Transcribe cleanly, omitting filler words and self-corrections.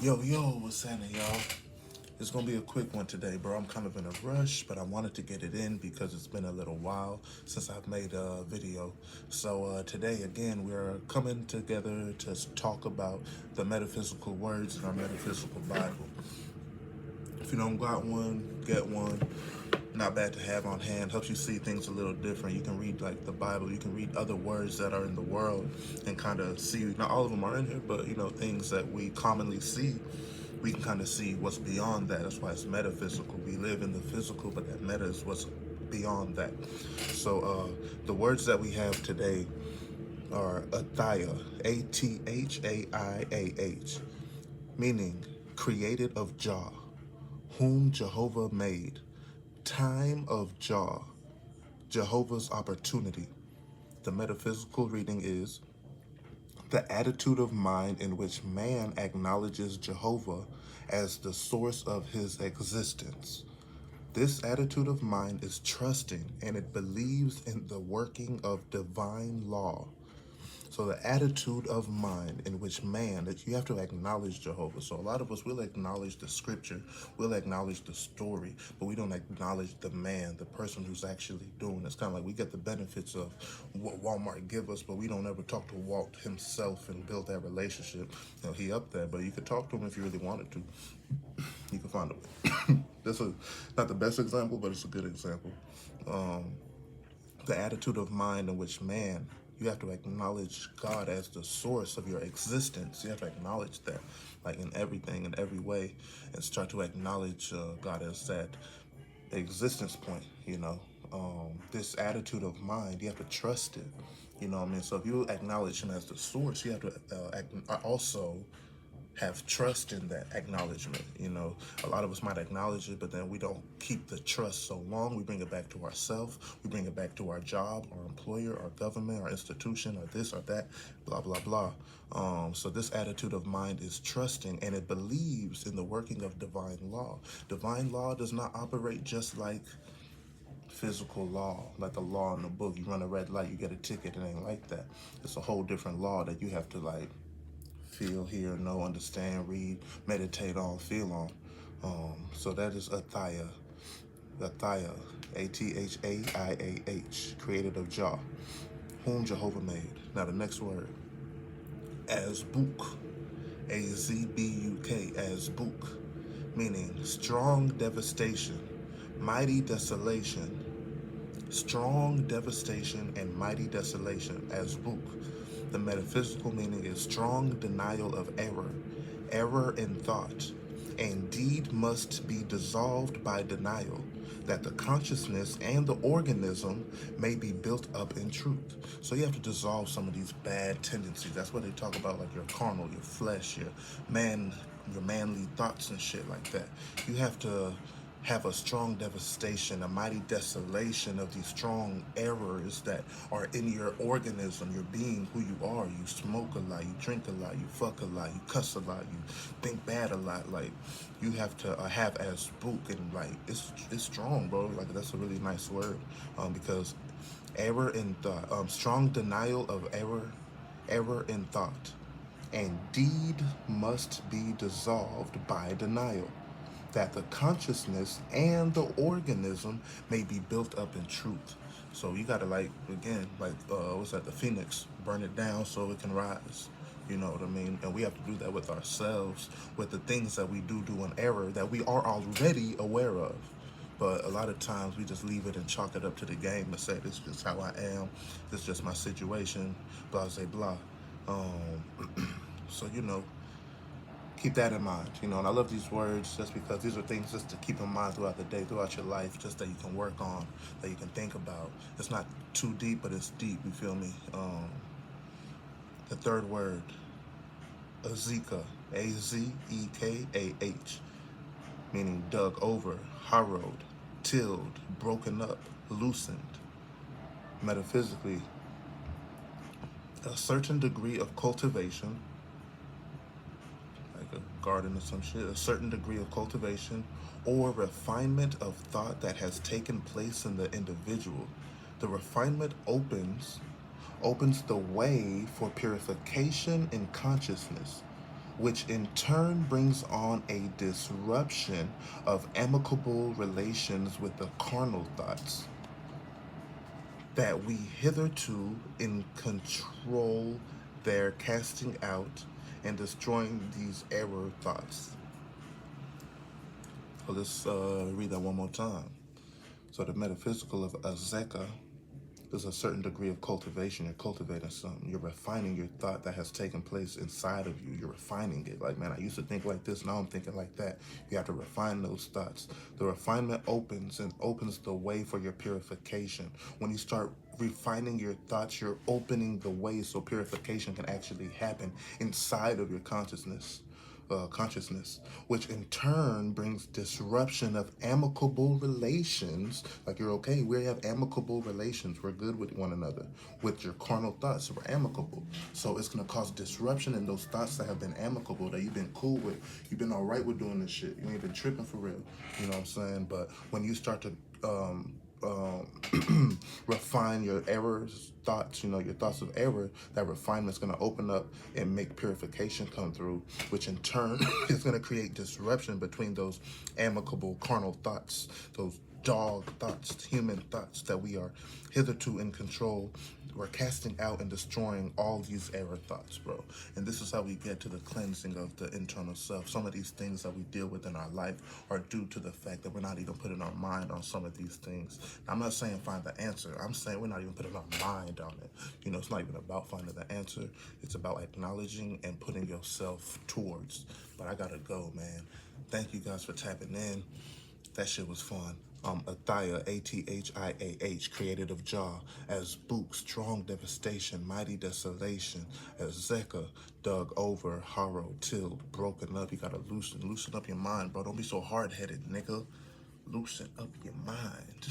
Yo, what's happening, y'all? It's gonna be a quick one today, bro. I'm kind of in a rush, but I wanted to get it in because it's been a little while since I've made a video. So today, again, we're coming together to talk about the metaphysical words in our metaphysical Bible. If you don't got one, get one. Not bad to have on hand. Helps you see things a little different. You can read like the Bible. You can read other words that are in the world and kind of see. Not all of them are in here, but things that we commonly see. We can kind of see what's beyond that. That's why it's metaphysical. We live in the physical, but that meta is what's beyond that. So the words that we have today are Athaiah, Athaiah, meaning created of Jah, whom Jehovah made. Time of Jah, Jehovah's opportunity. The metaphysical reading is the attitude of mind in which man acknowledges Jehovah as the source of his existence. This attitude of mind is trusting and it believes in the working of divine law. So the attitude of mind in which man, that you have to acknowledge Jehovah. So a lot of us will acknowledge the scripture, we'll acknowledge the story, but we don't acknowledge the man, the person who's actually doing it. It's kind of like we get the benefits of what Walmart give us, but we don't ever talk to Walt himself and build that relationship. He up there, but you could talk to him if you really wanted to. You can find a way. That's not the best example, but it's a good example. The attitude of mind in which man, you have to acknowledge God as the source of your existence. You have to acknowledge that, like in everything, in every way, and start to acknowledge God as that existence point. This attitude of mind, you have to trust it. You know what I mean? So if you acknowledge Him as the source, you have to also have trust in that acknowledgement. A lot of us might acknowledge it, but then we don't keep the trust so long. We bring it back to ourselves. We bring it back to our job, our employer, our government, our institution, or this or that, blah, blah, blah. So this attitude of mind is trusting, and it believes in the working of divine law. Divine law does not operate just like physical law, like a law in the book. You run a red light, you get a ticket. It ain't like that. It's a whole different law that you have to feel, hear, know, understand, read, meditate on, feel on. So that is Athaiah, Athaiah, created of Jah, whom Jehovah made. Now the next word, Azbuk, Azbuk, Azbuk, meaning strong devastation, mighty desolation, strong devastation and mighty desolation, Azbuk. The metaphysical meaning is strong denial of error in thought, and deed must be dissolved by denial, that the consciousness and the organism may be built up in truth. So you have to dissolve some of these bad tendencies. That's what they talk about, like your carnal, your flesh, your manly thoughts and shit like that. You have to have a strong devastation, a mighty desolation of these strong errors that are in your organism, your being, who you are. You smoke a lot, you drink a lot, you fuck a lot, you cuss a lot, you think bad a lot. Like, you have to have Azbuk, and it's strong, bro. Like, that's a really nice word, because error in thought, strong denial of error in thought, and deed must be dissolved by denial, that the consciousness and the organism may be built up in truth. So you gotta what's that? The phoenix, burn it down so it can rise. You know what I mean? And we have to do that with ourselves, with the things that we do in error that we are already aware of. But a lot of times we just leave it and chalk it up to the game and say, this is just how I am, this is just my situation, blah, blah, blah. So, keep that in mind, and I love these words just because these are things just to keep in mind throughout the day, throughout your life, just that you can work on, that you can think about. It's not too deep, but it's deep, you feel me? The third word, Azekah, Azekah, meaning dug over, harrowed, tilled, broken up, loosened. Metaphysically, a certain degree of cultivation, like a garden or some shit, a certain degree of cultivation or refinement of thought that has taken place in the individual. The refinement opens the way for purification in consciousness. which in turn brings on a disruption of amicable relations with the carnal thoughts that we hitherto in control their casting out and destroying these error thoughts. So let's read that one more time. So the metaphysical of Azekah is a certain degree of cultivation. You're cultivating something. You're refining your thought that has taken place inside of you. You're refining it. Like, man, I used to think like this. Now I'm thinking like that. You have to refine those thoughts. The refinement opens the way for your purification. When you start refining your thoughts, you're opening the way so purification can actually happen inside of your consciousness, which in turn brings disruption of amicable relations. Like, you're okay, we have amicable relations, we're good with one another. With your carnal thoughts, we're amicable. So it's going to cause disruption in those thoughts that have been amicable, that you've been cool with. You've been all right with doing this shit. You ain't been tripping for real. You know what I'm saying? But when you start to refine your errors, thoughts, your thoughts of error, that refinement's going to open up and make purification come through, which in turn is going to create disruption between those amicable carnal thoughts, those dog thoughts, human thoughts that we are hitherto in control. We're casting out and destroying all these error thoughts, bro. And this is how we get to the cleansing of the internal self. Some of these things that we deal with in our life are due to the fact that we're not even putting our mind on some of these things. Now, I'm not saying find the answer. I'm saying we're not even putting our mind on it. It's not even about finding the answer. It's about acknowledging and putting yourself towards. But I gotta go, man. Thank you guys for tapping in. That shit was fun. Athaiah, Athiah, created of Jah, Azbuk, strong devastation, mighty desolation, Azekah, dug over, harrowed, tilled, broken up. You gotta loosen up your mind, bro. Don't be so hard-headed, nigga. Loosen up your mind.